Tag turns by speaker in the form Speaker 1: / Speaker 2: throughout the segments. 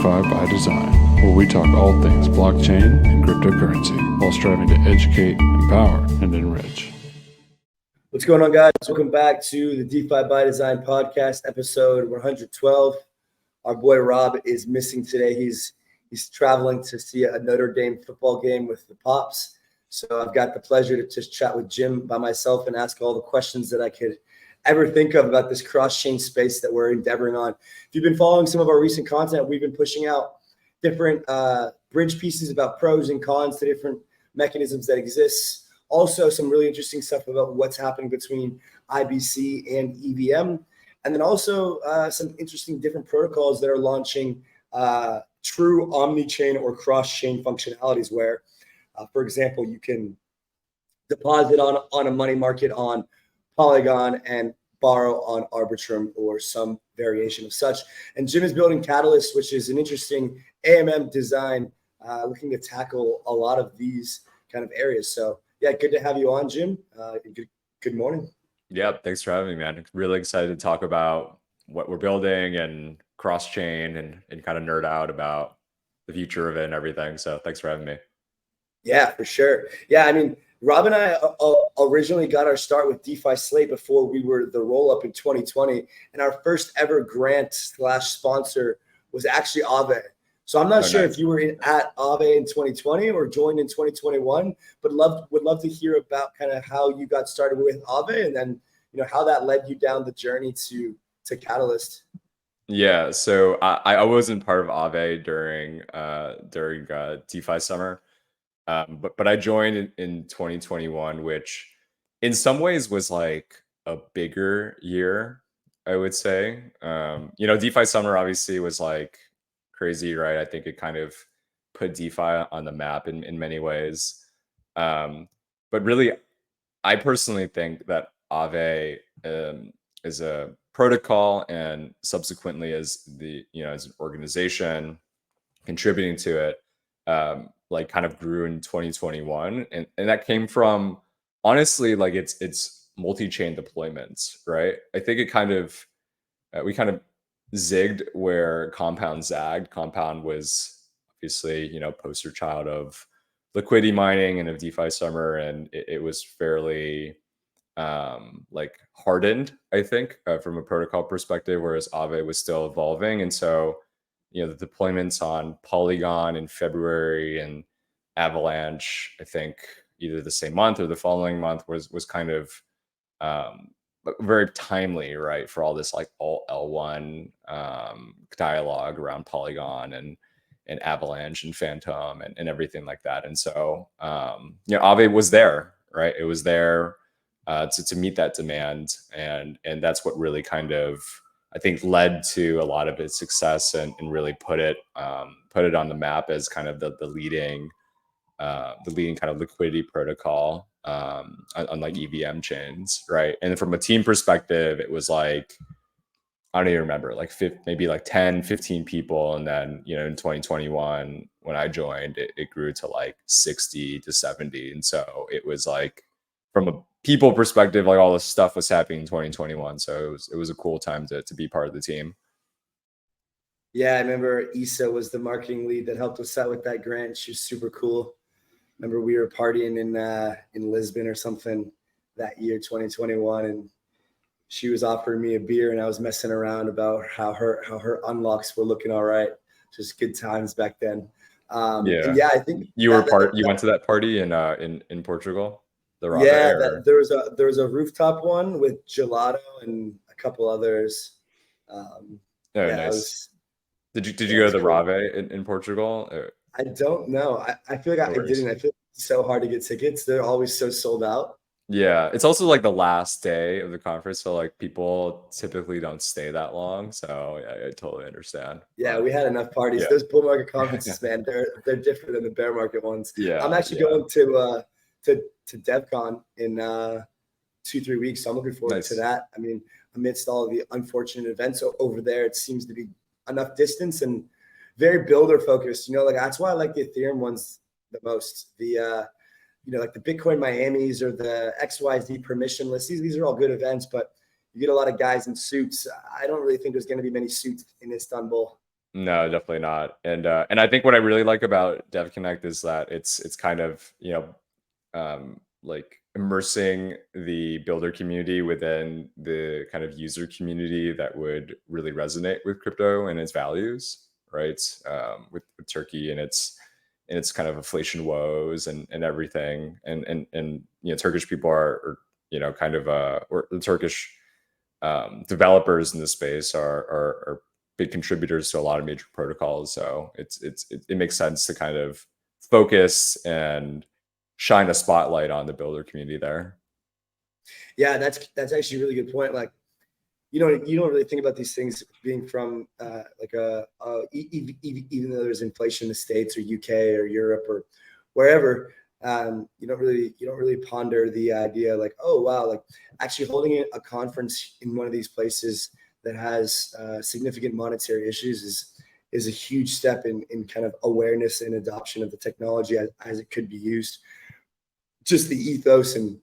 Speaker 1: DeFi by Design, where we talk all things blockchain and cryptocurrency while striving to educate, empower, and enrich.
Speaker 2: What's going on, guys? Welcome back to the DeFi by Design podcast, episode 112. Our boy Rob is missing today. He's traveling to see a Notre Dame football game with the Pops. So I've got the pleasure to just chat with Jim by myself and ask all the questions that I could ever think of about this cross-chain space that we're endeavoring on. If you've been following some of our recent content, we've been pushing out different bridge pieces about pros and cons to different mechanisms that exist. Also, some really interesting stuff about what's happening between IBC and EVM. And then also some interesting different protocols that are launching true omni-chain or cross-chain functionalities where, for example, you can deposit on a money market on Polygon and borrow on Arbitrum or some variation of such. And Jim is building Catalyst, which is an interesting AMM design, looking to tackle a lot of these kind of areas. So yeah, good to have you on, Jim. Good morning.
Speaker 3: Yeah, thanks for having me, man. Really excited to talk about what we're building and cross-chain and kind of nerd out about the future of it and everything. So thanks for having me.
Speaker 2: Yeah, for sure. Yeah, I mean, Rob and I originally got our start with DeFi Slate before we were the Rollup in 2020. And our first ever grant / sponsor was actually 𝗵𝗶𝗴𝗵. So I'm not sure if you were at 𝗵𝗶𝗴𝗵 in 2020 or joined in 2021, but would love to hear about kind of how you got started with 𝗵𝗶𝗴𝗵 and then, you know, how that led you down the journey to Catalyst.
Speaker 3: Yeah, so I wasn't part of 𝗵𝗶𝗴𝗵 during DeFi summer. But I joined in 2021, which in some ways was like a bigger year, I would say. You know, DeFi summer obviously was like crazy, right? I think it kind of put DeFi on the map in many ways. But really, I personally think that 𝗵𝗶𝗴 is a protocol and subsequently as as an organization contributing to it, like kind of grew in 2021. And that came from honestly, like it's multi-chain deployments, right? I think it kind of, we kind of zigged where Compound zagged. Compound was obviously, poster child of liquidity mining and of DeFi summer. And it was fairly like hardened, I think, from a protocol perspective, whereas 𝗵𝗶𝗴 was still evolving. And so, the deployments on Polygon in February and Avalanche, I think either the same month or the following month was kind of very timely, right? For all this like 𝗷𝗏 dialogue around Polygon and Avalanche and Phantom and everything like that. And so, 𝗵𝗶𝗴 was there, right? It was there to meet that demand. And that's what really kind of, I think, led to a lot of its success and really put it on the map as kind of the leading kind of liquidity protocol on like EVM chains, right? And from a team perspective, it was like, I don't even remember, like maybe like 10, 15 people. And then, in 2021, when I joined, it grew to like 60 to 70. And so it was like, from a people perspective, like all this stuff was happening in 2021. So it was a cool time to be part of the team.
Speaker 2: Yeah, I remember Issa was the marketing lead that helped us out with that grant. She was super cool. Remember we were partying in Lisbon or something that year, 2021, and she was offering me a beer and I was messing around about how her unlocks were looking all right. Just good times back then. Yeah, I think
Speaker 3: you went to that party in Portugal.
Speaker 2: Yeah, there was a rooftop one with gelato and a couple others.
Speaker 3: Nice. Did you go to the 𝗵𝗶𝗴 in Portugal?
Speaker 2: I don't know. I feel like I didn't. I feel like it's so hard to get tickets. They're always so sold out.
Speaker 3: Yeah, it's also like the last day of the conference, so like people typically don't stay that long. So yeah, I totally understand.
Speaker 2: Yeah, we had enough parties.
Speaker 3: Yeah.
Speaker 2: Those bull market conferences, man, they're different than the bear market ones.
Speaker 3: Yeah,
Speaker 2: I'm actually going to DevCon in 2-3 weeks. So I'm looking forward to that. I mean, amidst all of the unfortunate events over there, it seems to be enough distance and very builder focused. Like that's why I like the Ethereum ones the most. The like the Bitcoin Miamis or the XYZ permissionless. These are all good events, but you get a lot of guys in suits. I don't really think there's going to be many suits in Istanbul.
Speaker 3: No, definitely not. And I think what I really like about Dev Connect is that it's kind of, like immersing the builder community within the kind of user community that would really resonate with crypto and its values, right? With Turkey and its kind of inflation woes and everything, and Turkish people are kind of or the Turkish developers in the space are big contributors to a lot of major protocols. So it makes sense to kind of focus and shine a spotlight on the builder community there.
Speaker 2: Yeah, that's actually a really good point. Like, you don't really think about these things being from even though there's inflation in the States or UK or Europe or wherever, you don't really ponder the idea like, oh wow, like actually holding a conference in one of these places that has significant monetary issues is a huge step in kind of awareness and adoption of the technology as it could be used. Just the ethos and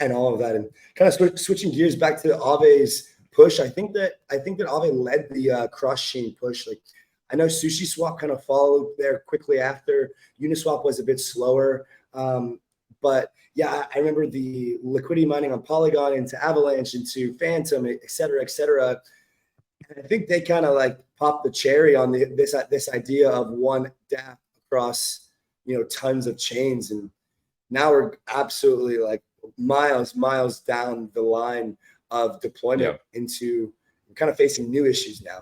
Speaker 2: all of that, and kind of switching gears back to Aave's push. I think that Aave led the cross-chain push. Like, I know SushiSwap kind of followed there quickly after. Uniswap was a bit slower, but yeah, I remember the liquidity mining on Polygon into Avalanche into Phantom, et cetera, et cetera. And I think they kind of like popped the cherry on this idea of one DApp across tons of chains, and now we're absolutely like miles down the line of deployment into kind of facing new issues now.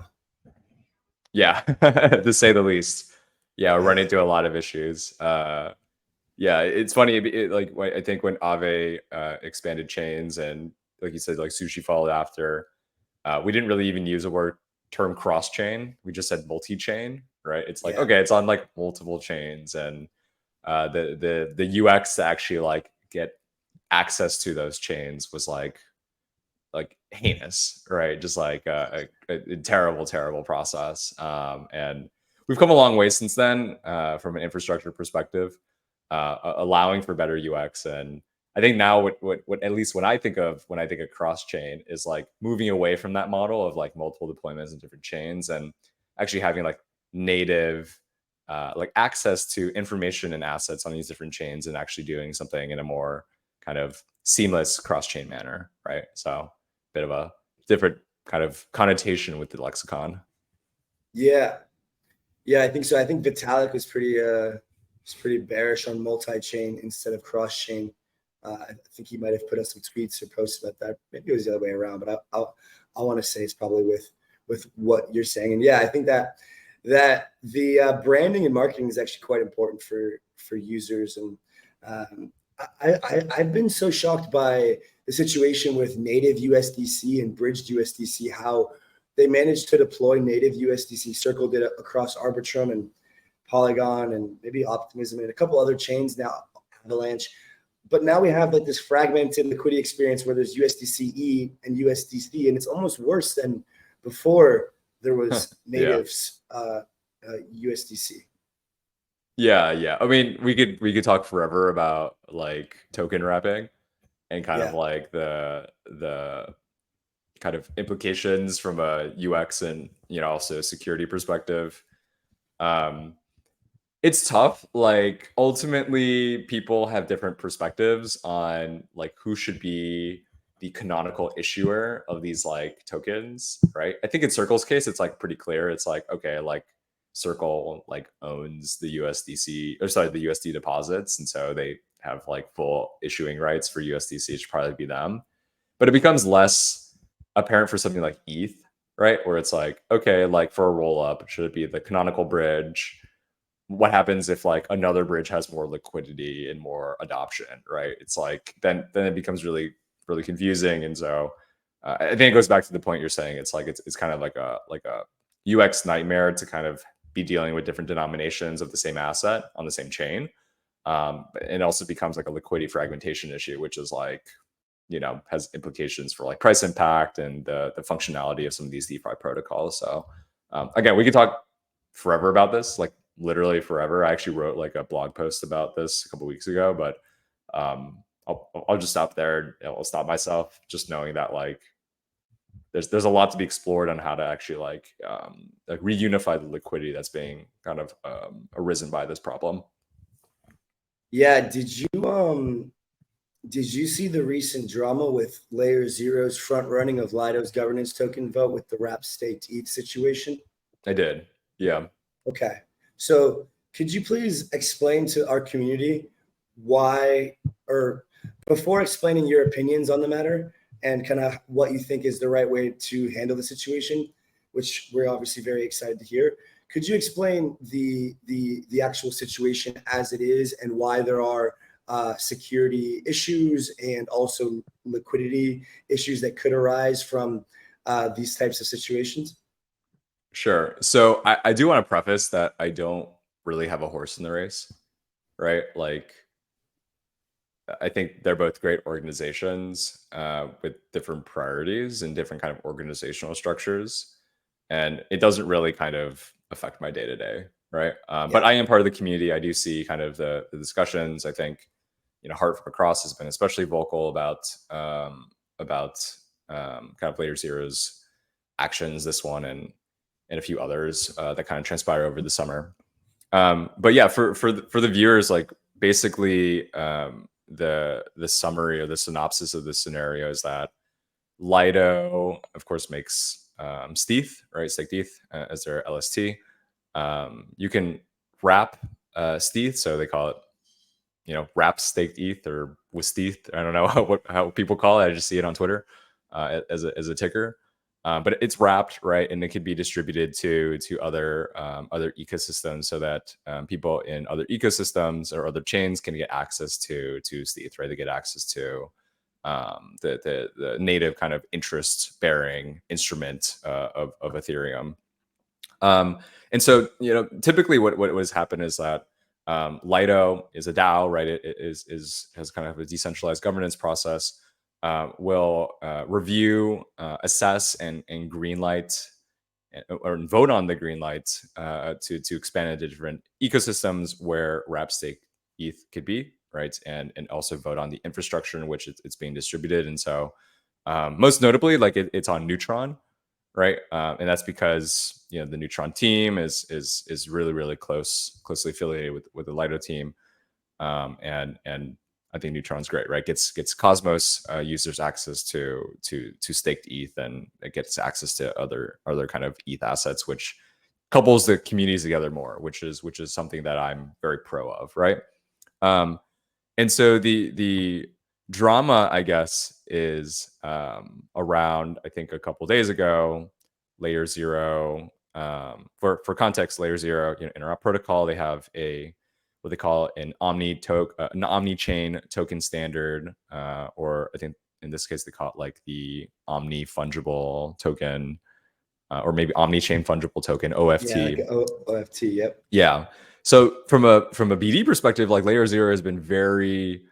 Speaker 3: Yeah, to say the least. Yeah, we're running into a lot of issues. Yeah, it's funny. Like, I think when Aave expanded chains and, like you said, like Sushi followed after, we didn't really even use the term cross-chain. We just said multi-chain, right? It's like, okay, it's on like multiple chains, and the UX to actually like get access to those chains was like heinous, right? Just like a terrible process. And we've come a long way since then from an infrastructure perspective, allowing for better UX. And I think now what at least when I think of cross chain is like moving away from that model of like multiple deployments in different chains and actually having like native like access to information and assets on these different chains and actually doing something in a more kind of seamless cross-chain manner, right? So bit of a different kind of connotation with the lexicon.
Speaker 2: Yeah, I think so. I think Vitalik was pretty bearish on multi-chain instead of cross-chain. I think he might have put up some tweets or posts about that. Maybe it was the other way around, but I want to say it's probably with what you're saying. And yeah, I think that the branding and marketing is actually quite important for users. And I've been so shocked by the situation with native USDC and bridged USDC, how they managed to deploy native USDC. Circle did it across Arbitrum and Polygon and maybe Optimism and a couple other chains now, Avalanche. But now we have like this fragmented liquidity experience where there's USDCE and USDC, and it's almost worse than before there was natives USDC.
Speaker 3: Yeah. I mean, we could talk forever about like token wrapping and kind of like the kind of implications from a UX and also security perspective. It's tough. Like, ultimately, people have different perspectives on like who should be the canonical issuer of these like tokens, right? I think in Circle's case, it's like pretty clear. It's like, okay, like Circle like owns the USDC, or sorry, the USD deposits, and so they have like full issuing rights for USDC. It should probably be them. But it becomes less apparent for something like ETH, right? Where it's like, okay, like for a Rollup, should it be the canonical bridge? What happens if like another bridge has more liquidity and more adoption, right? It's like then it becomes really confusing. And so I think it goes back to the point you're saying. It's like it's kind of like a UX nightmare to kind of be dealing with different denominations of the same asset on the same chain. It also becomes like a liquidity fragmentation issue, which is like has implications for like price impact and the functionality of some of these DeFi protocols. So again, we could talk forever about this, like literally forever. I actually wrote like a blog post about this a couple weeks ago, but I'll just stop there. I'll stop myself just knowing that like there's a lot to be explored on how to actually like reunify the liquidity that's being kind of arisen by this problem.
Speaker 2: Yeah, did you see the recent drama with Layer Zero's front running of Lido's governance token vote with the wrap staked ETH situation?
Speaker 3: I did. Yeah.
Speaker 2: Okay. So could you please explain to our community why, or before explaining your opinions on the matter and kind of what you think is the right way to handle the situation, which we're obviously very excited to hear, could you explain the actual situation as it is and why there are security issues and also liquidity issues that could arise from these types of situations?
Speaker 3: Sure. So I do want to preface that I don't really have a horse in the race, right? Like, I think they're both great organizations with different priorities and different kind of organizational structures. And it doesn't really kind of affect my day to day, right? But I am part of the community. I do see kind of the discussions. I think, Heart from Across has been especially vocal about kind of Layer Zero's actions, this one and a few others that kind of transpire over the summer. But yeah, for the viewers, like basically the summary or the synopsis of the scenario is that Lido, of course, makes stETH, right? Staked ETH as their LST. You can wrap stETH, so they call it, wrap staked ETH or with stETH. I don't know how people call it. I just see it on Twitter as a ticker. But it's wrapped, right, and it could be distributed to other ecosystems, so that people in other ecosystems or other chains can get access to stETH, right? They get access to the native kind of interest-bearing instrument of Ethereum. And so, typically what has happened is that Lido is a DAO, right? It has kind of a decentralized governance process. Will review, assess, and greenlight or vote on the green light to expand into different ecosystems where wrap stake ETH could be, right? And also vote on the infrastructure in which it's being distributed. And so most notably, like it's on Neutron, right? And that's because the Neutron team is really closely affiliated with the Lido team, and I think Neutron's great, right? Gets Cosmos users access to staked ETH, and it gets access to other kind of ETH assets, which couples the communities together more, which is something that I'm very pro of, right? And so the drama, I guess, is around, I think a couple days ago, Layer Zero. For context, Layer Zero, in our protocol, they have what they call an omni-chain token standard, or I think in this case they call it like the omni-fungible token, or maybe omni-chain fungible token, OFT.
Speaker 2: Yeah, like OFT, yep.
Speaker 3: Yeah. So from a BD perspective, like Layer Zero has been very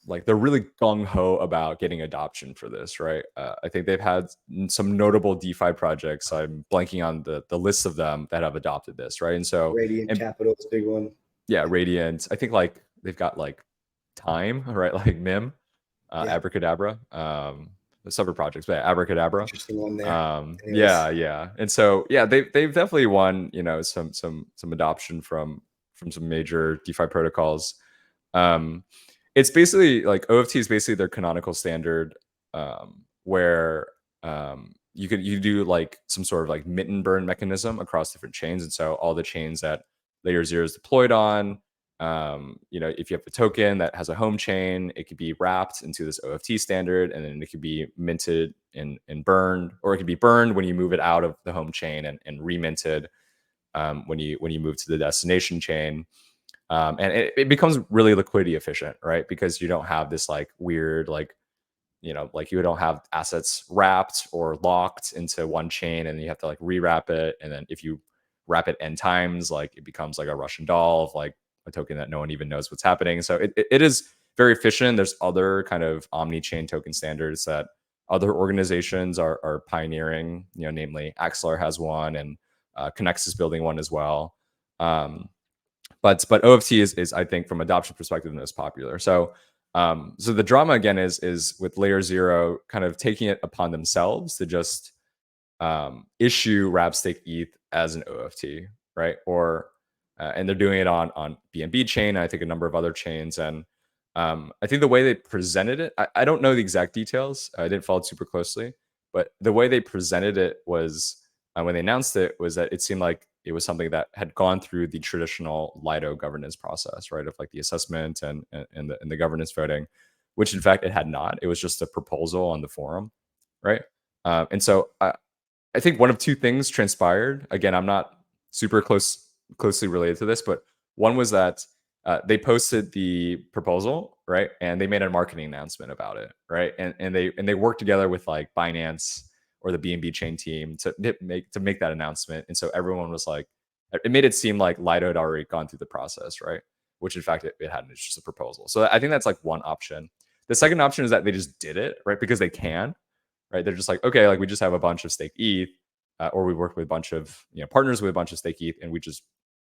Speaker 3: like they're really gung-ho about getting adoption for this, right? I think they've had some notable DeFi projects. I'm blanking on the list of them that have adopted this, right? And so
Speaker 2: Radiant Capital is a big one.
Speaker 3: Yeah, Radiant. I think like they've got like Time, right? Like 𝗵𝗶𝗶𝗵𝗵, 𝗵𝗶𝗶𝗵𝗶, separate projects, but yeah, 𝗵𝗶𝗶𝗵𝗵.
Speaker 2: Interesting one there.
Speaker 3: Yeah. And so yeah, they've definitely won, some adoption from some major DeFi protocols. It's basically like OFT is basically their canonical standard, where you do like some sort of like mint and burn mechanism across different chains. And so all the chains that Layer Zero is deployed on, if you have a token that has a home chain, it could be wrapped into this OFT standard, and then it could be minted and burned, or it could be burned when you move it out of the home chain and reminted when you move to the destination chain. And it becomes really liquidity efficient, right? Because you don't have this like weird, like you don't have assets wrapped or locked into one chain, and you have to like rewrap it. And then if you wrap it n times, like it becomes like a Russian doll of like a token that no one even knows what's happening. So it is very efficient. There's other kind of omni-chain token standards that other organizations are pioneering, namely Axelar has one, and Connex is building one as well. But OFT is I think from adoption perspective the most popular. So So the drama again is with layer 0 kind of taking it upon themselves to just issue wrap stake ETH as an OFT, right? Or and they're doing it on BNB chain, I think a number of other chains. And I think the way they presented it, I don't know the exact details. I didn't follow it super closely, but the way they presented it was when they announced it was that it seemed like it was something that had gone through the traditional Lido governance process, right? Of like the assessment and the governance voting, which in fact it had not. It was just a proposal on the forum, right? And so I think one of two things transpired. Again, I'm not super closely related to this, but one was that they posted the proposal, right, and they made a marketing announcement about it, right, and they worked together with like Binance or the BNB chain team to make that announcement, and so everyone was like, it made it seem like Lido had already gone through the process, right, which in fact it hadn't. It's just a proposal. So I think that's like one option. The second option is that they just did it, right, because they can. Right, they're just like, okay, like we just have a bunch of stake ETH, or we worked with a bunch of partners with a bunch of stake ETH, and we just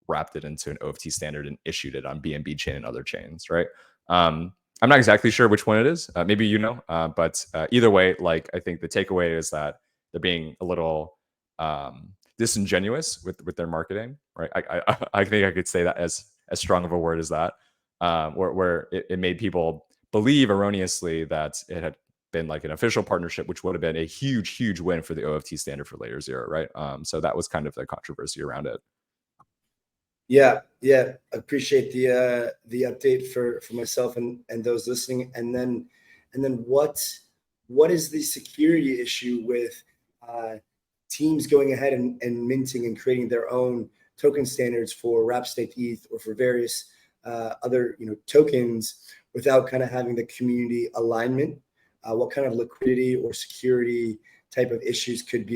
Speaker 3: wrapped it into an OFT standard and issued it on BNB chain and other chains, right? I'm not exactly sure which one it is. Maybe but either way, like I think the takeaway is that they're being a little disingenuous with their marketing, right? I think I could say that as strong of a word as that, where it made people believe erroneously that it had been like an official partnership, which would have been a huge win for the OFT standard for layer 0, right? So that was kind of the controversy around it.
Speaker 2: Yeah, appreciate the update for myself and those listening. And then what is the security issue with teams going ahead and minting and creating their own token standards for wrap stake ETH or for various other tokens without kind of having the community alignment? What kind of liquidity or security type of issues could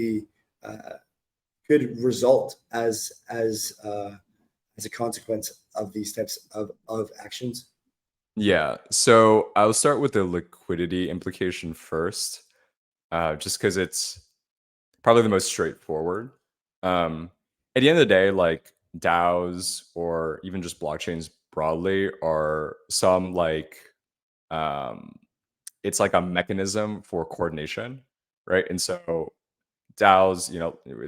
Speaker 2: result as a consequence of these types of actions?
Speaker 3: Yeah, so I'll start with the liquidity implication first, just because it's probably the most straightforward. At the end of the day, like DAOs or even just blockchains broadly are some like it's like a mechanism for coordination, right? And so DAOs,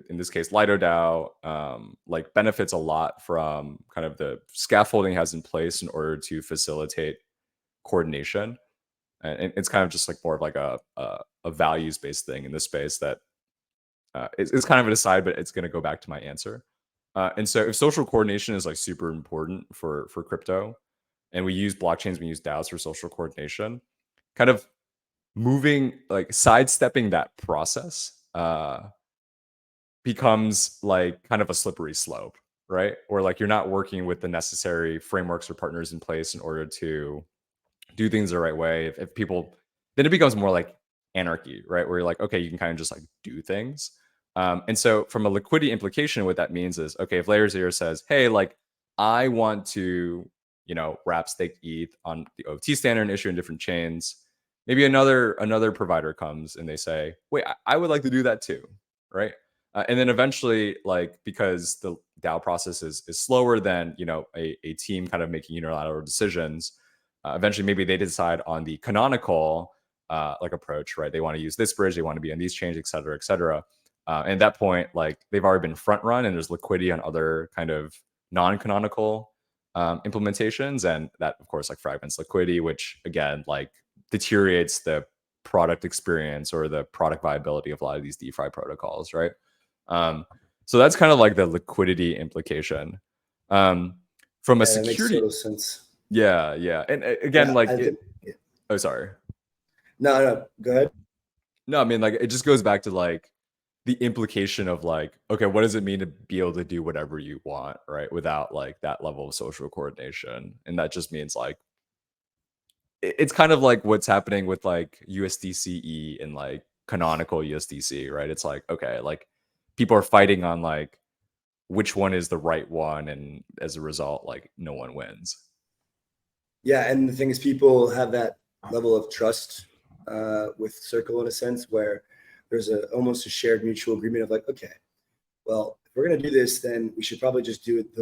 Speaker 3: in this case, Lido DAO, like benefits a lot from kind of the scaffolding it has in place in order to facilitate coordination. And it's kind of just like more of like a values-based thing in this space that it's kind of an aside, but it's going to go back to my answer. And so if social coordination is like super important for crypto, and we use blockchains, we use DAOs for social coordination, kind of moving, like sidestepping that process becomes like kind of a slippery slope, right? Or like you're not working with the necessary frameworks or partners in place in order to do things the right way. If people, then it becomes more like anarchy, right? Where you're like, okay, you can kind of just like do things. And so from a liquidity implication, what that means is, okay, if layer 0 says, hey, like I want to, wrap stake ETH on the OFT standard and issue in different chains, maybe another provider comes and they say, wait, I would like to do that too, right? And then eventually, like, because the DAO process is slower than a team kind of making unilateral decisions, eventually maybe they decide on the canonical like approach, right? They want to use this bridge, they want to be on these chains, et cetera, et cetera. And at that point, like they've already been front run, and there's liquidity on other kind of non-canonical implementations, and that of course like fragments liquidity, which again like deteriorates the product experience or the product viability of a lot of these DeFi protocols, right? So that's kind of like the liquidity implication. From a security,
Speaker 2: that makes total sense.
Speaker 3: Yeah, and again, like, oh, sorry.
Speaker 2: No, go ahead.
Speaker 3: No, I mean, like, it just goes back to like the implication of like, okay, what does it mean to be able to do whatever you want, right? Without like that level of social coordination, and that just means like it's kind of like what's happening with like USDCE and like canonical USDC, right? It's like, okay, like people are fighting on like which one is the right one, and as a result, like no one wins.
Speaker 2: Yeah, and the thing is, people have that level of trust with Circle in a sense, where there's almost a shared mutual agreement of like, okay, well, if we're gonna do this, then we should probably just do it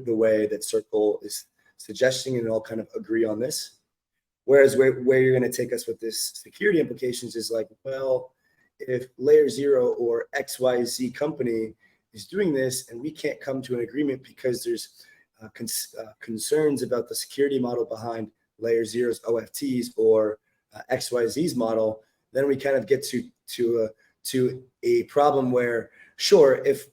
Speaker 2: the way that Circle is suggesting, and all kind of agree on this. Whereas where you're going to take us with this security implications is like, well, if layer 0 or XYZ company is doing this and we can't come to an agreement because there's concerns about the security model behind layer 0's OFTs or XYZ's model, then we kind of get to a problem where, sure, if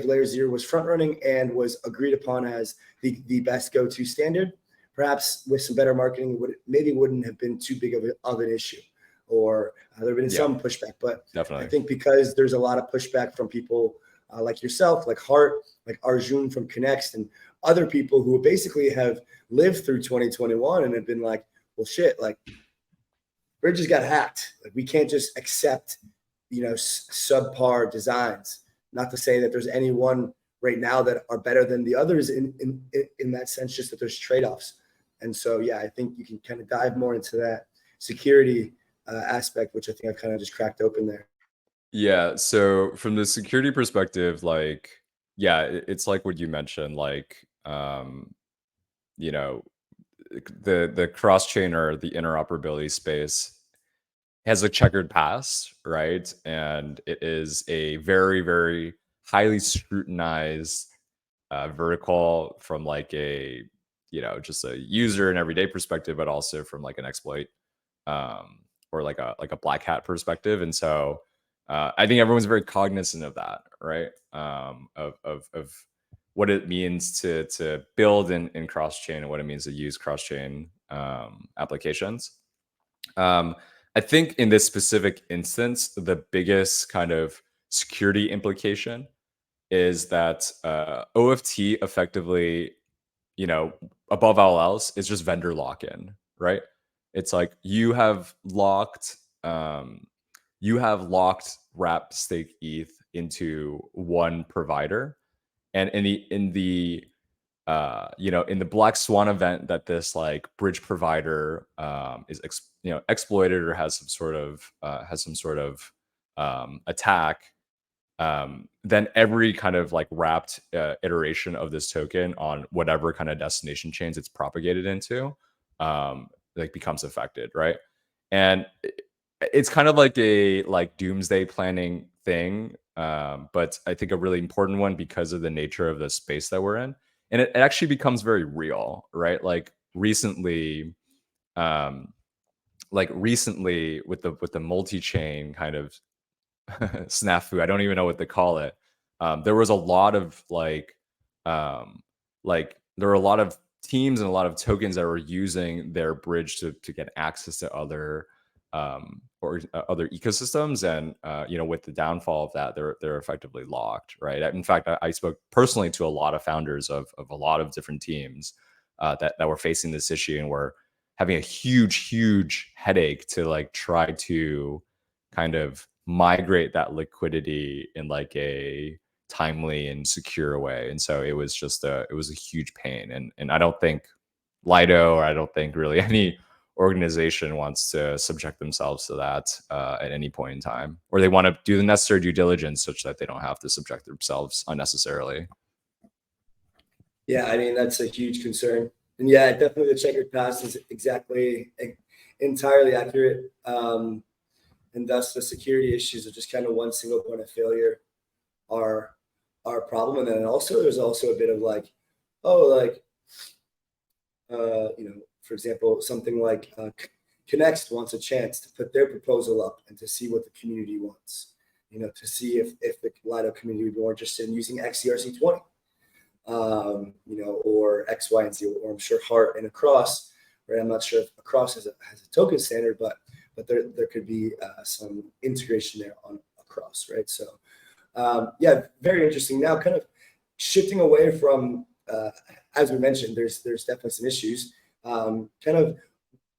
Speaker 2: layer 0 was front running and was agreed upon as the best go-to standard, perhaps with some better marketing, maybe wouldn't have been too big of an issue, or there have been some pushback. But
Speaker 3: definitely,
Speaker 2: I think because there's a lot of pushback from people like yourself, like Hart, like Arjun from Connext, and other people who basically have lived through 2021 and have been like, well, shit, like bridges got hacked. Like we can't just accept, subpar designs. Not to say that there's any one right now that are better than the others in that sense, just that there's trade-offs. And so, yeah, I think you can kind of dive more into that security aspect, which I think I kind of just cracked open there.
Speaker 3: Yeah. So from the security perspective, like, yeah, it's like what you mentioned, like, the cross-chain or the interoperability space has a checkered past, right? And it is a very, very highly scrutinized vertical from like a, just a user and everyday perspective, but also from like an exploit or like a black hat perspective. And so I think everyone's very cognizant of that, right? Of what it means to build in cross-chain and what it means to use cross-chain applications. I think in this specific instance, the biggest kind of security implication is that OFT effectively, above all else, is just vendor lock-in, right? It's like you have locked wrapped stake ETH into one provider, and in the black swan event that this like bridge provider is exploited or has some sort of attack, then every kind of like wrapped iteration of this token on whatever kind of destination chains it's propagated into like becomes affected, right? And it's kind of like a doomsday planning thing, but I think a really important one because of the nature of the space that we're in. And it actually becomes very real, right? Like recently with the multi-chain kind of snafu, I don't even know what to call it. There was a lot of there were a lot of teams and a lot of tokens that were using their bridge to get access to other other ecosystems, and with the downfall of that, they're effectively locked, right? In fact, I spoke personally to a lot of founders of a lot of different teams that were facing this issue and were having a huge headache to like try to kind of migrate that liquidity in like a timely and secure way. And so it was a huge pain, and I don't think Lido, or I don't think really any organization wants to subject themselves to that at any point in time, or they want to do the necessary due diligence such that they don't have to subject themselves unnecessarily.
Speaker 2: Yeah, I mean, that's a huge concern. And yeah, definitely the checkered past is entirely accurate. And thus the security issues of just kind of one single point of failure are a problem. And then also there's also a bit of like, for example, something like Connext wants a chance to put their proposal up and to see what the community wants, to see if the Lido community would be more interested in using XERC20, or X, Y, and Z, or I'm sure Hart and Across, right? I'm not sure if Across has a token standard, but there could be some integration there on Across, right? So yeah, very interesting. Now, kind of shifting away from, as we mentioned, there's definitely some issues.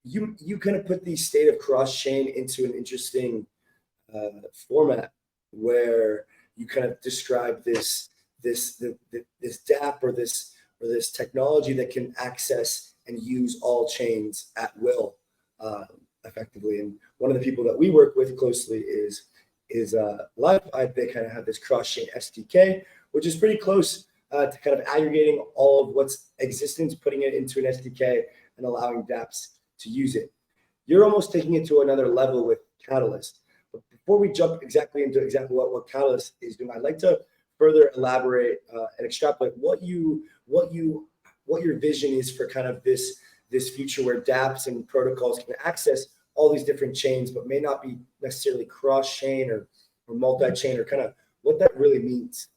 Speaker 2: You kind of put the state of cross-chain into an interesting format where you kind of describe this DApp or this technology that can access and use all chains at will, effectively. And one of the people that we work with closely is Life. They kind of have this cross-chain SDK, which is pretty close to kind of aggregating all of what's existence, putting it into an SDK, and allowing dApps to use it. You're almost taking it to another level with Catalyst. But before we jump into what Catalyst is doing, I'd like to further elaborate and extrapolate what your vision is for kind of this future where dApps and protocols can access all these different chains, but may not be necessarily cross-chain or multi-chain, or kind of what that really means.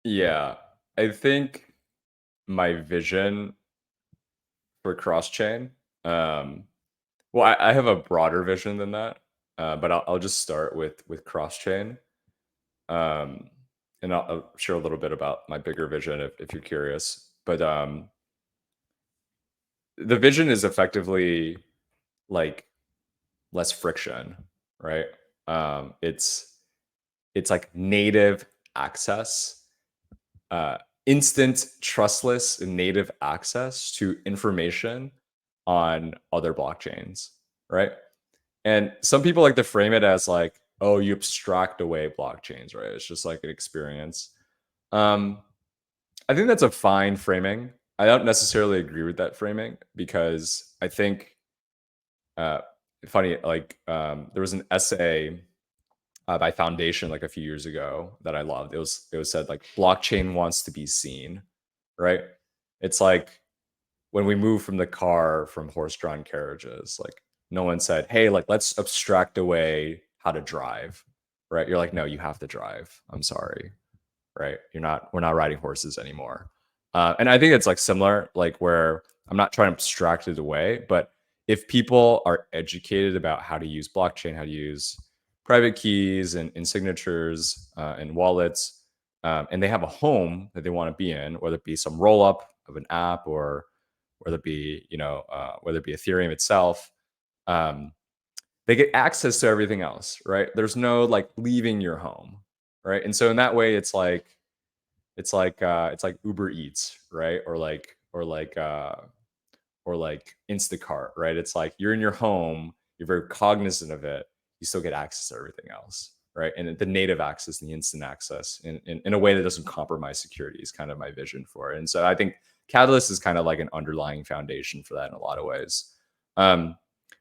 Speaker 3: Yeah, I think my vision for cross-chain, well, I have a broader vision than that, but I'll just start with cross-chain, and I'll share a little bit about my bigger vision if you're curious. But the vision is effectively like less friction, right? It's like native access, instant, trustless, and native access to information on other blockchains, right? And some people like to frame it as like, oh, you abstract away blockchains, right? It's just like an experience. I think that's a fine framing. I don't necessarily agree with that framing, because I think, funny, like there was an essay by Foundation like a few years ago that I loved. It was said like, blockchain wants to be seen, right? It's like when we move from the car from horse-drawn carriages, like no one said, hey, like let's abstract away how to drive, right? You're like, no, you have to drive. I'm sorry, right? We're not riding horses anymore. And I think it's like similar, like where I'm not trying to abstract it away, but if people are educated about how to use blockchain, how to use private keys and signatures and wallets, and they have a home that they want to be in, whether it be some rollup of an app, or whether it be, whether it be Ethereum itself, they get access to everything else, right? There's no like leaving your home, right? And so in that way, it's like Uber Eats, right? Or like Instacart, right? It's like you're in your home, you're very cognizant of it, you still get access to everything else, right? And the native access and the instant access in a way that doesn't compromise security is kind of my vision for it. And so I think Catalyst is kind of like an underlying foundation for that in a lot of ways.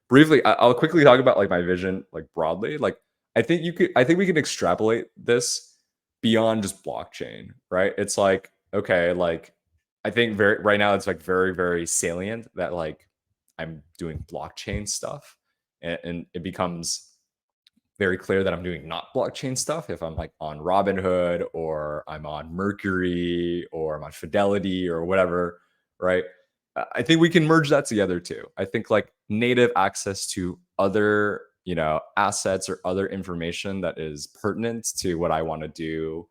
Speaker 3: Briefly, I'll quickly talk about like my vision, like broadly. Like I think we can extrapolate this beyond just blockchain, right? It's like, okay, like I think right now it's like very, very salient that like I'm doing blockchain stuff, and it becomes very clear that I'm doing not blockchain stuff if I'm like on Robinhood, or I'm on Mercury, or I'm on Fidelity, or whatever, right? I think we can merge that together too. I think like native access to other, assets or other information that is pertinent to what I want to do,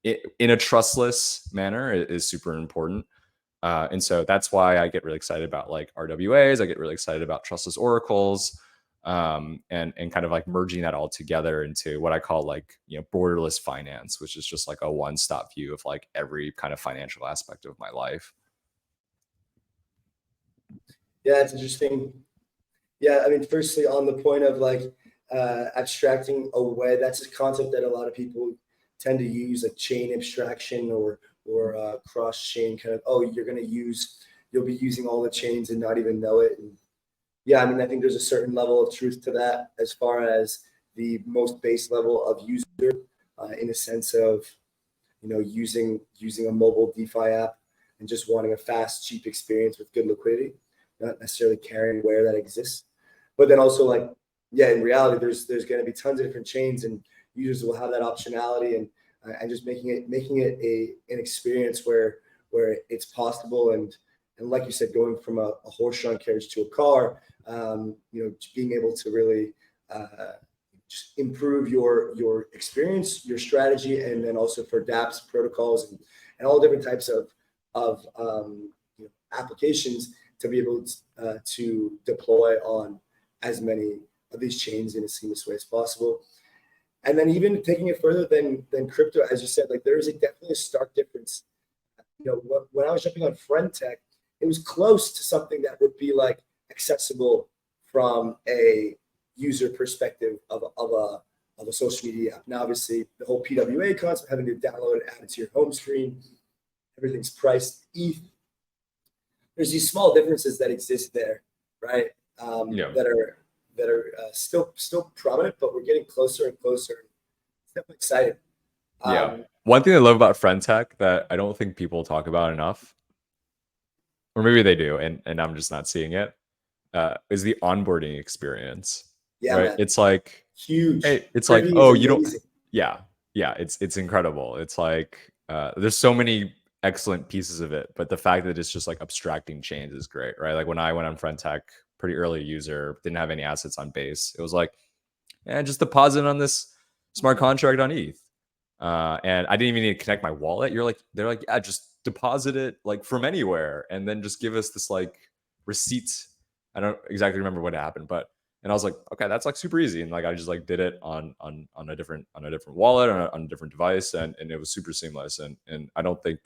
Speaker 3: in a trustless manner is super important. And so that's why I get really excited about like RWAs. I get really excited about trustless oracles, and kind of like merging that all together into what I call like, borderless finance, which is just like a one-stop view of like every kind of financial aspect of my life.
Speaker 2: Yeah, it's interesting. Yeah, I mean, firstly, on the point of like abstracting away, that's a concept that a lot of people tend to use, like chain abstraction or cross-chain kind of, oh, you'll be using all the chains and not even know it. And yeah, I mean, I think there's a certain level of truth to that as far as the most base level of user, in a sense of, using a mobile DeFi app and just wanting a fast, cheap experience with good liquidity, not necessarily caring where that exists. But then also like, yeah, in reality, there's going to be tons of different chains, and users will have that optionality, and just making it an experience where it's possible. And like you said, going from a horse-drawn carriage to a car, being able to really just improve your experience, your strategy, and then also for dApps protocols and all different types of applications to be able to deploy on as many of these chains in a seamless way as possible. And then even taking it further than crypto, as you said, like there is definitely a stark difference. When I was jumping on Friend Tech, it was close to something that would be like accessible from a user perspective of a social media app. Now, obviously, the whole PWA concept, having to download and add it to your home screen, everything's priced ETH. there's these small differences that exist there, right?
Speaker 3: Yeah.
Speaker 2: That are still prominent, but we're getting closer and closer. It's definitely exciting.
Speaker 3: Yeah. One thing I love about friend tech that I don't think people talk about enough, or maybe they do, and I'm just not seeing it, is the onboarding experience.
Speaker 2: Yeah,
Speaker 3: right?
Speaker 2: man.
Speaker 3: It's like
Speaker 2: Huge.
Speaker 3: hey, it's
Speaker 2: Privy
Speaker 3: like,
Speaker 2: is
Speaker 3: oh, you don't.
Speaker 2: amazing.
Speaker 3: Yeah, it's incredible. It's like there's so many excellent pieces of it, but the fact that it's just like abstracting chains is great, right? Like when I went on friend tech, pretty early user, didn't have any assets on base. It was like, just deposit on this smart contract on ETH. And I didn't even need to connect my wallet. They're like, yeah, just deposit it like from anywhere, and then just give us this like receipt. I don't exactly remember what happened, and I was like, okay, that's like super easy. And like I just like did it on a different wallet on a different device, and it was super seamless. And I don't think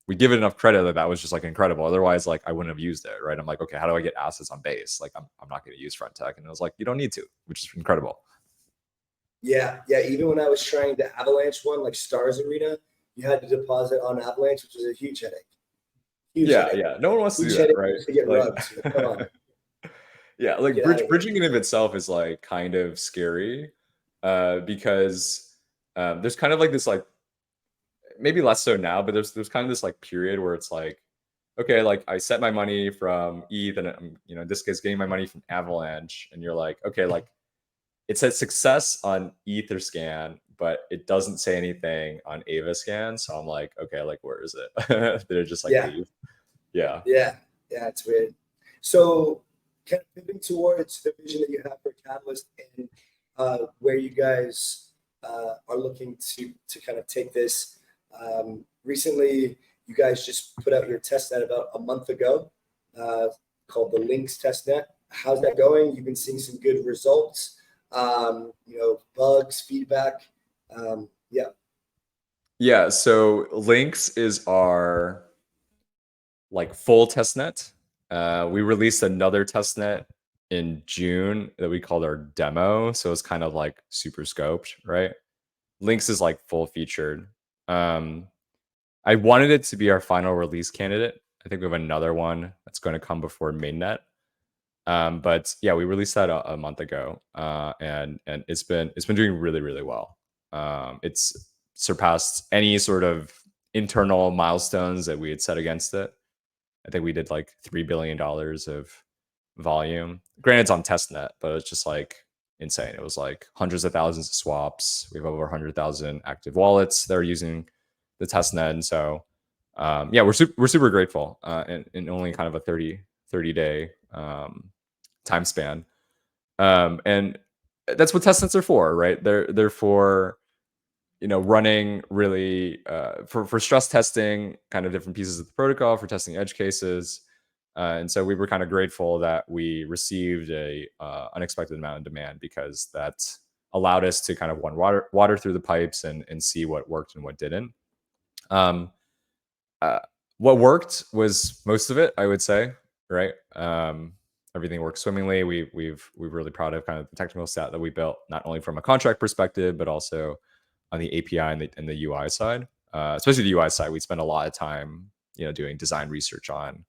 Speaker 3: we give it enough credit that was just like incredible. Otherwise, like I wouldn't have used it, right? I'm like, okay, how do I get assets on base? Like I'm not going to use friend tech, and I was like, you don't need to, which is incredible.
Speaker 2: Yeah. Even when I was trying the Avalanche one, like Stars Arena, you had to deposit on Avalanche, which was a huge headache.
Speaker 3: Yeah. No one wants to do that, right?
Speaker 2: To get
Speaker 3: like,
Speaker 2: rubbed. Come on.
Speaker 3: Yeah, like bridging in of itself is like kind of scary, because there's kind of like this like maybe less so now, but there's kind of this like period where it's like, okay, like I set my money from ETH, and I'm, in this case getting my money from Avalanche, and you're like, okay, like it says success on Etherscan, but it doesn't say anything on Avascan. So I'm like, okay, like where is it? Did it just like leave? Yeah,
Speaker 2: it's weird. So kind of pivoting towards the vision that you have for Catalyst, and where you guys are looking to kind of take this. Recently, you guys just put out your testnet about a month ago, called the Links testnet. How's that going? You've been seeing some good results, bugs, feedback.
Speaker 3: Yeah. So Links is our like full testnet. We released another testnet in June that we called our demo. So it's kind of like super scoped, right? Links is like full featured. I wanted it to be our final release candidate. I think we have another one that's going to come before mainnet. But yeah, we released that a month ago, and it's been doing really, really well. It's surpassed any sort of internal milestones that we had set against it. I think we did like $3 billion of volume. Granted, it's on testnet, but it's just like insane. It was like hundreds of thousands of swaps. We have over 100,000 active wallets that are using the testnet, and so we're super grateful. In only kind of a 30-day time span, and that's what testnets are for, right? They're for running really for stress testing kind of different pieces of the protocol, for testing edge cases. And so we were kind of grateful that we received a unexpected amount of demand, because that allowed us to kind of water through the pipes and see what worked and what didn't. What worked was most of it, I would say, right? Everything worked swimmingly. We're really proud of kind of the technical stat that we built, not only from a contract perspective, but also on the API and the UI side. Especially the UI side, we spent a lot of time, doing design research on,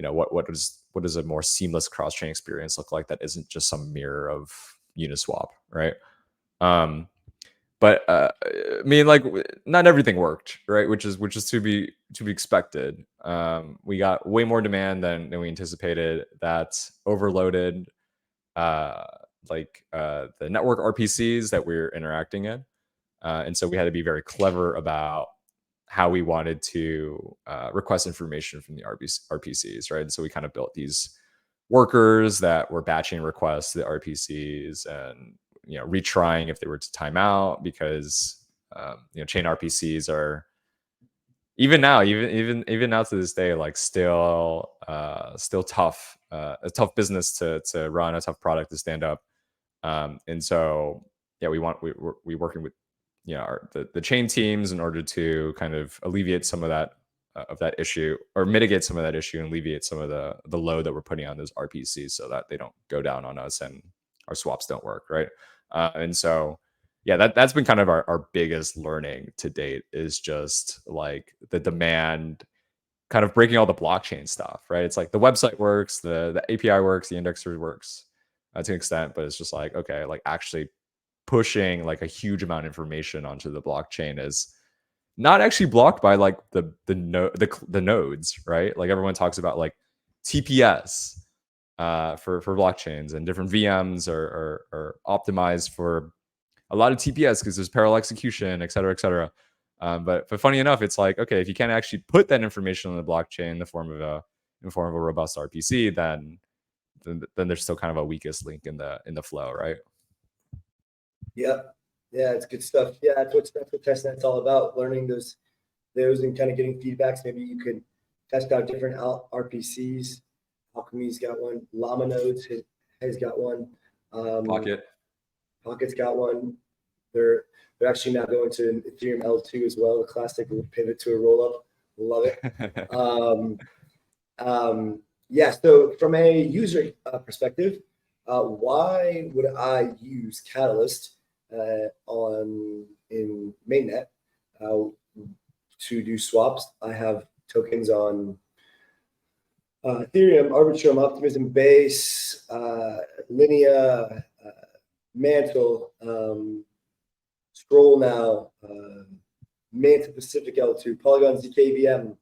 Speaker 3: what does a more seamless cross-chain experience look like that isn't just some mirror of Uniswap, right? But I mean, like, not everything worked, right? Which is to be expected. We got way more demand than we anticipated. That overloaded the network RPCs that we're interacting in, and so we had to be very clever about how we wanted to request information from the RPCs, right? And so we kind of built these workers that were batching requests to the RPCs and retrying if they were to time out, because chain RPCs are even now to this day like still tough, a tough business to run, a tough product to stand up. And so we're working with the chain teams in order to kind of alleviate some of that issue, or mitigate some of that issue, and alleviate some of the load that we're putting on those RPCs, so that they don't go down on us and our swaps don't work, right? And so that's been kind of our biggest learning to date, is just like the demand kind of breaking all the blockchain stuff, right? It's like the website works, the API works, the indexer works to an extent, but it's just like, okay, like actually pushing like a huge amount of information onto the blockchain is not actually blocked by like the nodes, right? Like everyone talks about like TPS for blockchains, and different VMs are optimized for a lot of TPS because there's parallel execution, et cetera, et cetera. But funny enough, it's like, okay, if you can't actually put that information on the blockchain in the form of a robust RPC, then there's still kind of a weakest link in the flow, right?
Speaker 2: Yeah, yeah, it's good stuff. Yeah, that's what testnet's all about. Learning those and kind of getting feedbacks. Maybe you could test out different RPCs. Alchemy's got one. Llama nodes has got one. Pocket's got one. They're actually now going to Ethereum L2 as well. The classic pivot to a rollup. Love it. Yeah. So from a user perspective, why would I use Catalyst in mainnet to do swaps? I have tokens on Ethereum, Arbitrum, Optimism Base, Linea, Mantle, Scroll now, 𝗵𝗶𝗴𝗵 L2, Polygon ZKVM,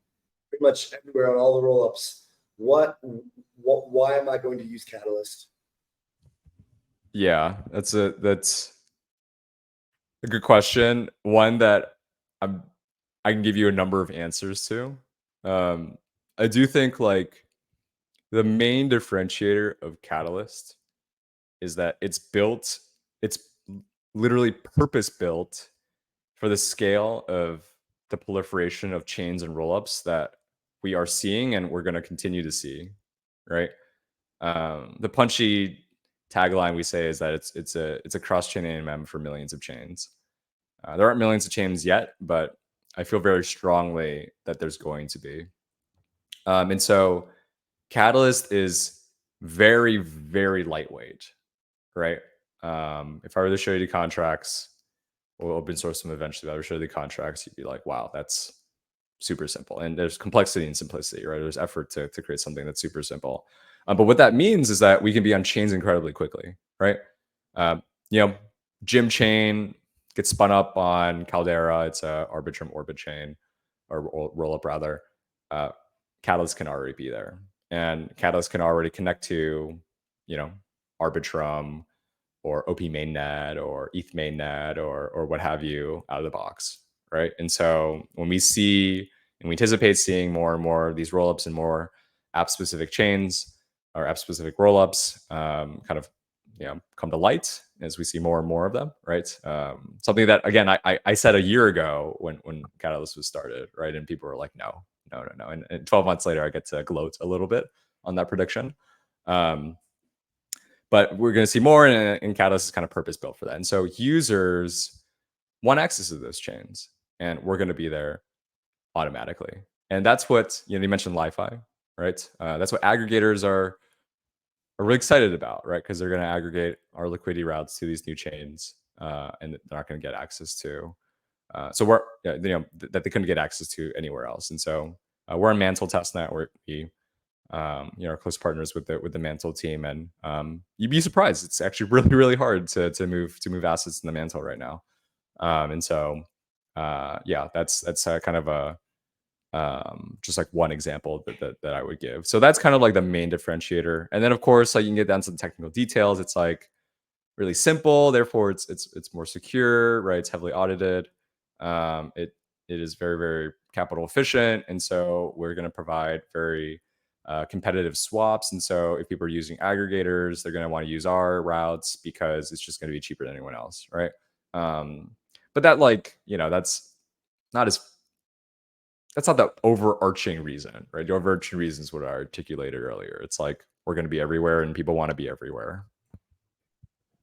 Speaker 2: pretty much everywhere on all the rollups. Why am I going to use Catalyst?
Speaker 3: Yeah, that's a good question. One that I can give you a number of answers to. I do think like the main differentiator of Catalyst is that it's literally purpose built for the scale of the proliferation of chains and rollups that we are seeing and we're going to continue to see, right? The punchy tagline we say is that it's a cross-chain AMM for millions of chains. There aren't millions of chains yet, but I feel very strongly that there's going to be. And so Catalyst is very, very lightweight, right? If I were to show you the contracts, we'll open source them eventually. If I were to show you the contracts, you'd be like, wow, that's super simple. And there's complexity and simplicity, right? There's effort to create something that's super simple. But what that means is that we can be on chains incredibly quickly, right? Gym chain gets spun up on Caldera. It's a Arbitrum orbit chain, or rollup rather. Catalyst can already be there, and Catalyst can already connect to, Arbitrum or OP mainnet or ETH mainnet or what have you out of the box, right? And so when we see and we anticipate seeing more and more of these rollups and more app-specific chains or app-specific rollups kind of come to light as we see more and more of them, right? Something that, again, I said a year ago when Catalyst was started, right? And people were like, no. And 12 months later, I get to gloat a little bit on that prediction. But we're going to see more, and Catalyst is kind of purpose-built for that. And so users want access to those chains, and we're going to be there automatically. And that's what, you mentioned 𝗨𝗨, right? That's what aggregators are really excited about, right? Because they're going to aggregate our liquidity routes to these new chains, and they're not going to get access to. So we're, that they couldn't get access to anywhere else. And so we're on Mantle testnet, where we are close partners with the Mantle team, and you'd be surprised. It's actually really, really hard to move assets in the Mantle right now. And so that's kind of a just like one example that I would give. So that's kind of like the main differentiator. And then of course, like you can get down to the technical details. It's like really simple, therefore it's more secure, right? It's heavily audited. It is very, very capital efficient, and so we're going to provide very competitive swaps. And so if people are using aggregators, they're going to want to use our routes because it's just going to be cheaper than anyone else, right? But that, like, that's not the overarching reason, right? The overarching reason is what I articulated earlier. It's like we're going to be everywhere, and people want to be everywhere.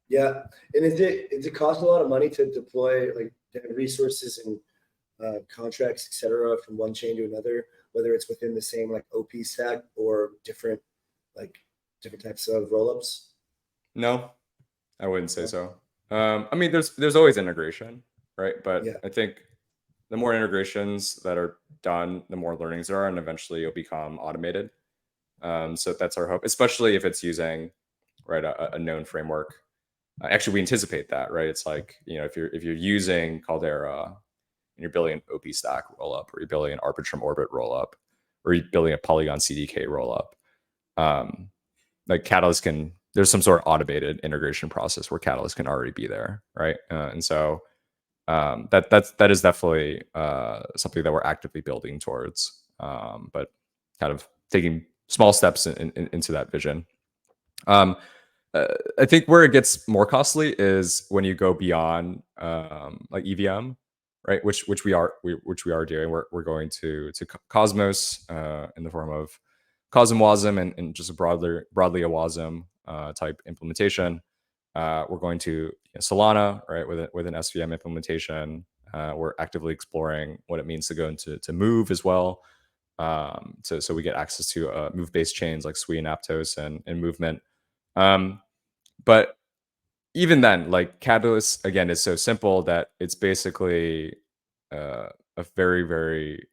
Speaker 2: Yeah, and does it cost a lot of money to deploy like resources and contracts, etc., from one chain to another, whether it's within the same like OP stack or different types of rollups?
Speaker 3: No, I wouldn't say so. I mean, there's always integration, right? But yeah. I think the more integrations that are done, the more learnings there are, and eventually it'll become automated. So that's our hope, especially if it's using a known framework. Actually, we anticipate that, right? It's like, if you're using Caldera and you're building an OP stack rollup, or you're building an Arbitrum Orbit rollup, or you're building a Polygon CDK rollup, like Catalyst can, there's some sort of automated integration process where Catalyst can already be there, right? And so that is definitely something that we're actively building towards, but kind of taking small steps into that vision. I think where it gets more costly is when you go beyond like EVM, right? Which we are doing. We're going to Cosmos in the form of 𝗂𝗵𝗶𝗴𝗵 and just a broadly a WASM type implementation. We're going to Solana, right, with an SVM implementation. We're actively exploring what it means to go into Move as well. So we get access to Move-based chains like Sui and Aptos and Movement. But even then, like Catalyst, again, is so simple that it's basically a very, very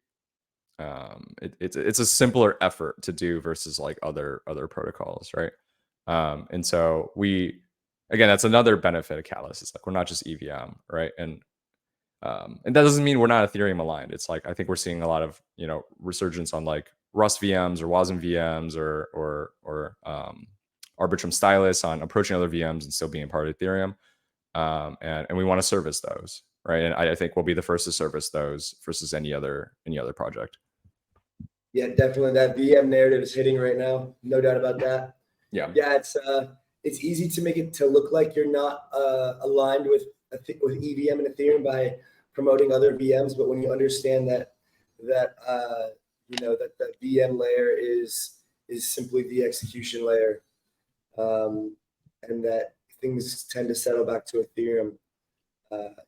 Speaker 3: it's a simpler effort to do versus like other protocols, right? And so again, that's another benefit of Catalyst. It's like we're not just EVM, right? And that doesn't mean we're not Ethereum aligned. It's like I think we're seeing a lot of resurgence on like Rust VMs or WASM VMs or Arbitrum Stylus on approaching other VMs and still being part of Ethereum, and we want to service those, right? And I think we'll be the first to service those versus any other project.
Speaker 2: Yeah, definitely. That VM narrative is hitting right now. No doubt about that.
Speaker 3: Yeah.
Speaker 2: Yeah, it's easy to make it to look like you're not aligned with EVM and Ethereum by promoting other VMs, but when you understand that the VM layer is simply the execution layer, and that things tend to settle back to Ethereum,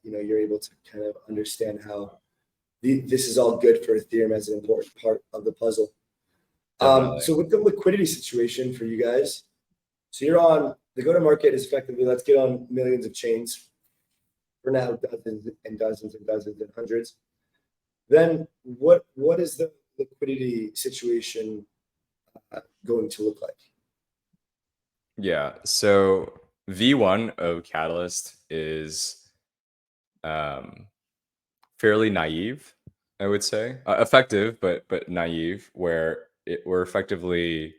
Speaker 2: you're able to kind of understand how this is all good for Ethereum as an important part of the puzzle. So with the liquidity situation for you guys, so you're on the go-to-market is effectively, let's get on millions of chains. For now, dozens and dozens and dozens and hundreds. Then what is the liquidity situation going to look like?
Speaker 3: Yeah, so V1 of Catalyst is fairly naive, I would say. Effective, but naive, where we're effectively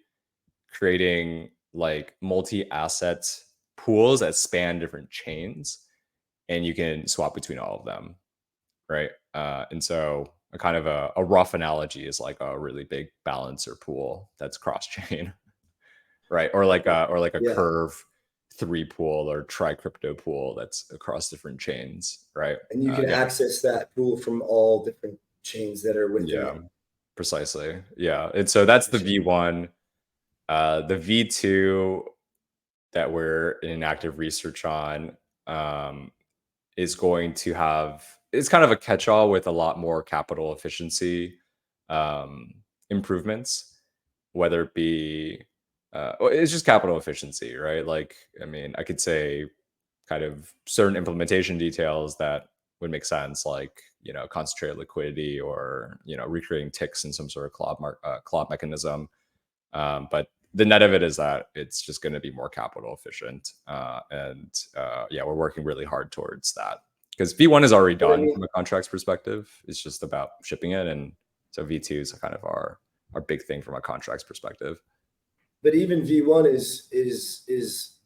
Speaker 3: creating like multi-asset pools that span different chains, and you can swap between all of them, right? And so a kind of a rough analogy is like a really big balancer pool that's cross-chain, right? Or like a curve 3 pool or tri-crypto pool that's across different chains, right?
Speaker 2: And you can access that pool from all different chains that are within it.
Speaker 3: Precisely. Yeah. And so that's the V1. The V2 that we're in active research on is going to have, it's kind of a catch-all with a lot more capital efficiency improvements, whether it be it's just capital efficiency, right? Like, I mean, I could say kind of certain implementation details that would make sense, like, concentrated liquidity or, recreating ticks in some sort of CLOB mechanism. But the net of it is that it's just going to be more capital efficient. Yeah, we're working really hard towards that because V1 is already done from a contracts perspective. It's just about shipping it. And so V2 is kind of our big thing from a contracts perspective.
Speaker 2: But even V1 is,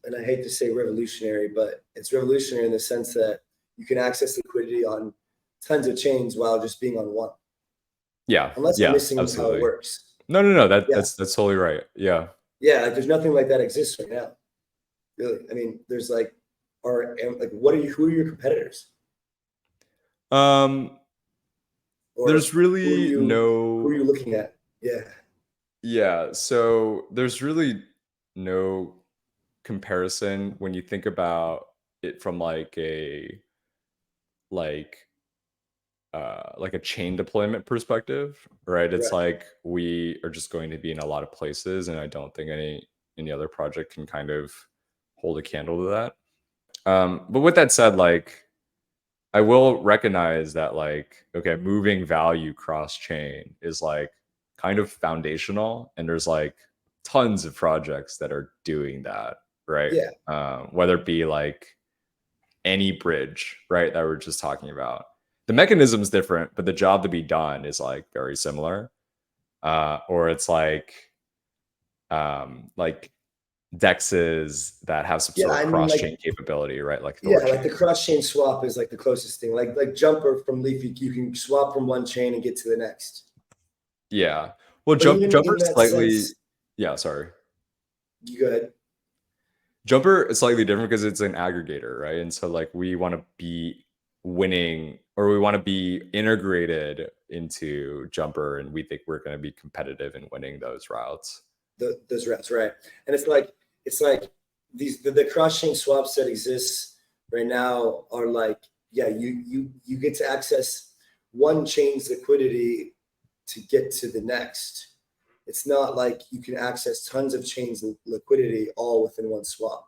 Speaker 2: and I hate to say revolutionary, but it's revolutionary in the sense that you can access liquidity on tons of chains while just being on one.
Speaker 3: Yeah.
Speaker 2: Unless I'm missing how it works.
Speaker 3: No. That's totally right. Yeah.
Speaker 2: Yeah. Like there's nothing like that exists right now. Really. I mean, there's like, who are your competitors?
Speaker 3: There's really
Speaker 2: who are you looking at? Yeah.
Speaker 3: Yeah. So there's really no comparison when you think about it from like a chain deployment perspective, right? It's like we are just going to be in a lot of places, and I don't think any other project can kind of hold a candle to that. But with that said, like I will recognize that, like, okay, moving value cross chain is like kind of foundational, and there's like tons of projects that are doing that, right?
Speaker 2: Yeah.
Speaker 3: Whether it be like any bridge, right, that we're just talking about. The mechanism is different, but the job to be done is like very similar. Or it's like dexes that have some sort of cross-chain capability, right? Like
Speaker 2: like the cross-chain swap is like the closest thing. Like Jumper from Leafy, you can swap from one chain and get to the next.
Speaker 3: Yeah. Well, Jumper slightly. Yeah, sorry.
Speaker 2: You go ahead.
Speaker 3: Jumper is slightly different because it's an aggregator, right? And so like we want to be winning, or we want to be integrated into Jumper, and we think we're going to be competitive in winning those routes.
Speaker 2: Those routes, right? And it's like the cross-chain swaps that exist right now are like, yeah, you get to access one chain's liquidity to get to the next. It's not like you can access tons of chains liquidity all within one swap.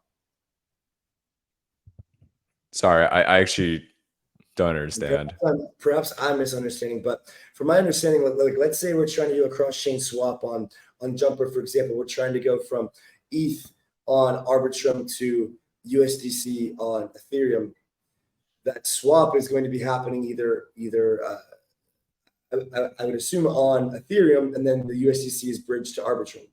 Speaker 3: Sorry, I actually don't understand.
Speaker 2: Perhaps I'm misunderstanding, but from my understanding, like let's say we're trying to do a cross-chain swap on Jumper, for example. We're trying to go from ETH on Arbitrum to USDC on Ethereum. That swap is going to be happening either I would assume on Ethereum, and then the USDC is bridged to Arbitrum,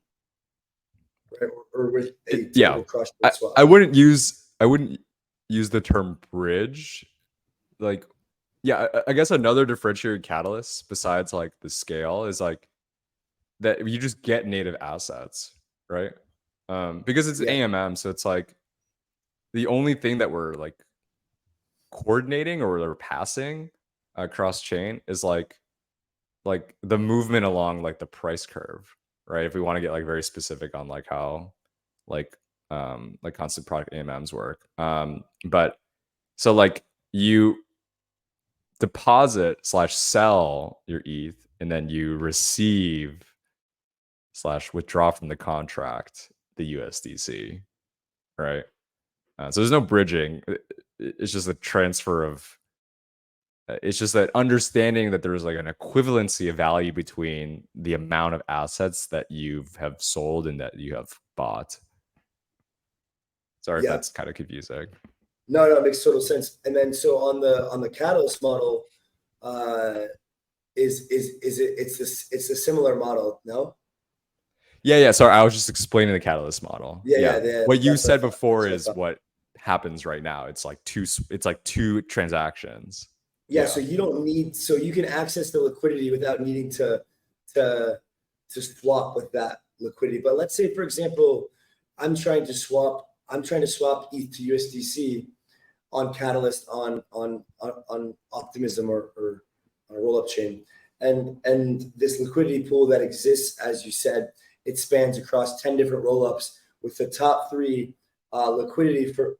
Speaker 2: right? Or with a cross-chain swap.
Speaker 3: I wouldn't use the term bridge. Like, yeah, I guess another differentiator catalyst besides like the scale is like that you just get native assets, right? Because it's AMM, so it's like the only thing that we're like coordinating or we're passing across chain is like the movement along like the price curve, right? If we want to get like very specific on like how like constant product AMMs work. But so like you deposit / sell your ETH, and then you receive / withdraw from the contract the USDC, right? So there's no bridging. It's just a transfer of. It's just that understanding that there's like an equivalency of value between the amount of assets that you have sold and that you have bought. Sorry if that's kind of confusing.
Speaker 2: No, it makes total sense. And then so on the Catalyst model, it's a similar model, no?
Speaker 3: Yeah. Sorry, I was just explaining the Catalyst model.
Speaker 2: Yeah.
Speaker 3: What you said before is what happens right now. It's like two transactions.
Speaker 2: Yeah, so you don't need, so you can access the liquidity without needing to swap with that liquidity. But let's say, for example, I'm trying to swap ETH to USDC on Catalyst on Optimism or on a Rollup chain, and this liquidity pool that exists, as you said, it spans across 10 different rollups, with the top 3 liquidity for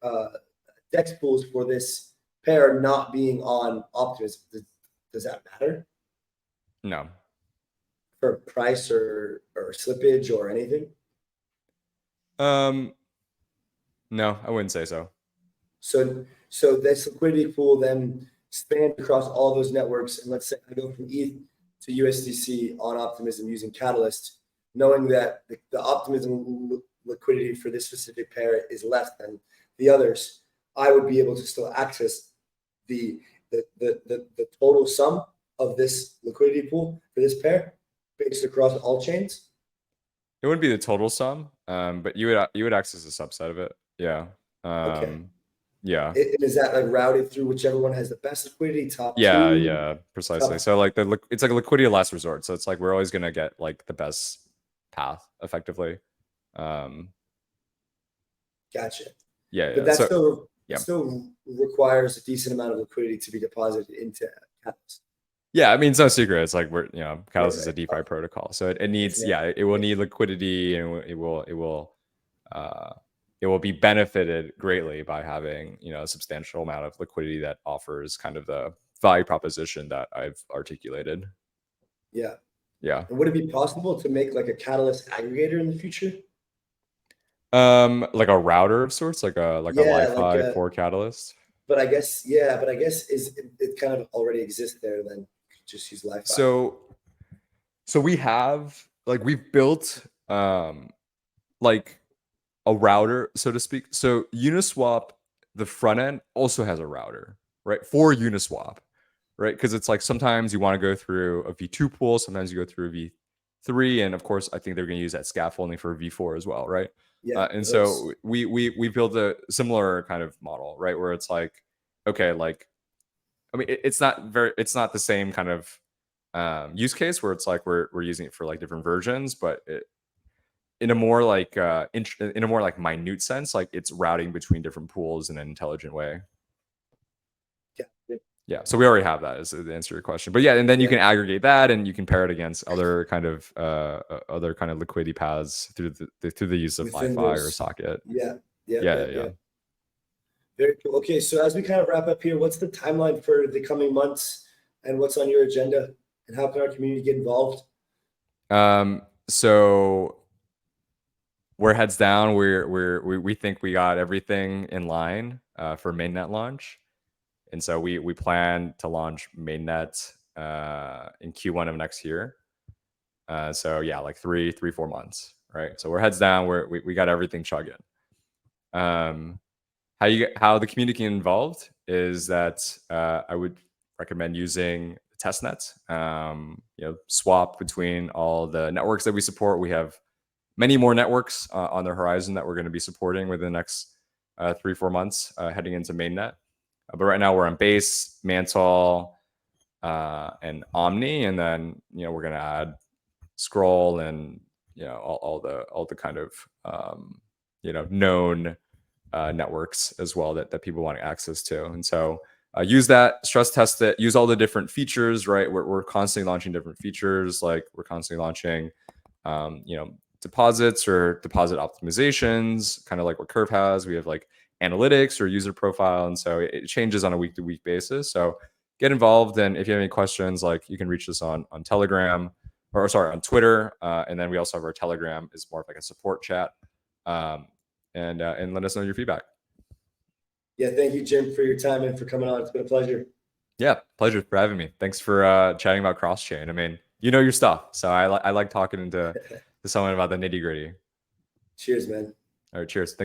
Speaker 2: DEX pools for this pair not being on Optimism. Does that matter?
Speaker 3: No.
Speaker 2: For price or slippage or anything?
Speaker 3: No, I wouldn't say so.
Speaker 2: So this liquidity pool then spans across all those networks, and let's say I go from ETH to USDC on Optimism using Catalyst, knowing that the Optimism liquidity for this specific pair is less than the others, I would be able to still access the total sum of this liquidity pool for this pair based across all chains.
Speaker 3: It wouldn't be the total sum, but you would access a subset of it. Yeah.
Speaker 2: Okay.
Speaker 3: Yeah.
Speaker 2: Is that like routed through whichever one has the best liquidity, top 2?
Speaker 3: Yeah, precisely. So like it's like a liquidity of last resort. So it's like we're always gonna get like the best path effectively.
Speaker 2: Gotcha.
Speaker 3: Yeah.
Speaker 2: But that still requires a decent amount of liquidity to be deposited into Catalyst.
Speaker 3: Yeah, I mean, it's no secret. It's like Catalyst is a DeFi protocol, so it needs it will need liquidity, and it will be benefited greatly by having a substantial amount of liquidity that offers kind of the value proposition that I've articulated.
Speaker 2: Yeah.
Speaker 3: And
Speaker 2: would it be possible to make like a Catalyst aggregator in the future?
Speaker 3: Like a router of sorts, like a Li-Fi for Catalyst.
Speaker 2: But I guess, yeah, but I guess it kind of already exists there. Then just use Li-Fi.
Speaker 3: So we have we've built like a router, so to speak. So Uniswap, the front end also has a router, right? For Uniswap, right? Because it's like sometimes you want to go through a V2 pool, sometimes you go through a V3, and of course, I think they're going to use that scaffolding for V4 as well, right?
Speaker 2: Yeah.
Speaker 3: And so we built a similar kind of model, right? Where it's like, okay, like, I mean, it's not the same kind of use case where it's like we're using it for like different versions, but in a more like in a more like minute sense, like it's routing between different pools in an intelligent way. Yeah, so we already have that as the answer to your question. But yeah, and then you can aggregate that and you can pair it against other kind of liquidity paths through the use of Li-Fi or socket.
Speaker 2: Yeah.
Speaker 3: Very
Speaker 2: cool. Okay, so as we kind of wrap up here, what's the timeline for the coming months and what's on your agenda and how can our community get involved?
Speaker 3: So we're heads down. We think we got everything in line for mainnet launch. And so we plan to launch mainnet in Q1 of next year. So yeah, like 4 months, right? So we're heads down. We got everything chugging. How the community get involved is that I would recommend using testnet. Swap between all the networks that we support. We have many more networks on the horizon that we're going to be supporting within the next 3-4 months heading into mainnet. But right now we're on Base, Mantle, and Omni, and then we're gonna add Scroll and all the kind of known networks as well that people want access to. And so use that, stress test it, use all the different features. Right, we're constantly launching different features. Like we're constantly launching, deposits or deposit optimizations, kind of like what Curve has. We have like analytics or user profile, and so it changes on a week-to-week basis. So get involved, and if you have any questions, like you can reach us on Telegram, or sorry, on Twitter, and then we also have our Telegram is more of like a support chat, and let us know your feedback.
Speaker 2: Yeah, thank you, Jim, for your time and for coming on. It's been a pleasure.
Speaker 3: Yeah, pleasure for having me. Thanks for chatting about CrossChain. I mean, you know your stuff, so I like talking to someone about the nitty-gritty.
Speaker 2: Cheers, man.
Speaker 3: All right, cheers.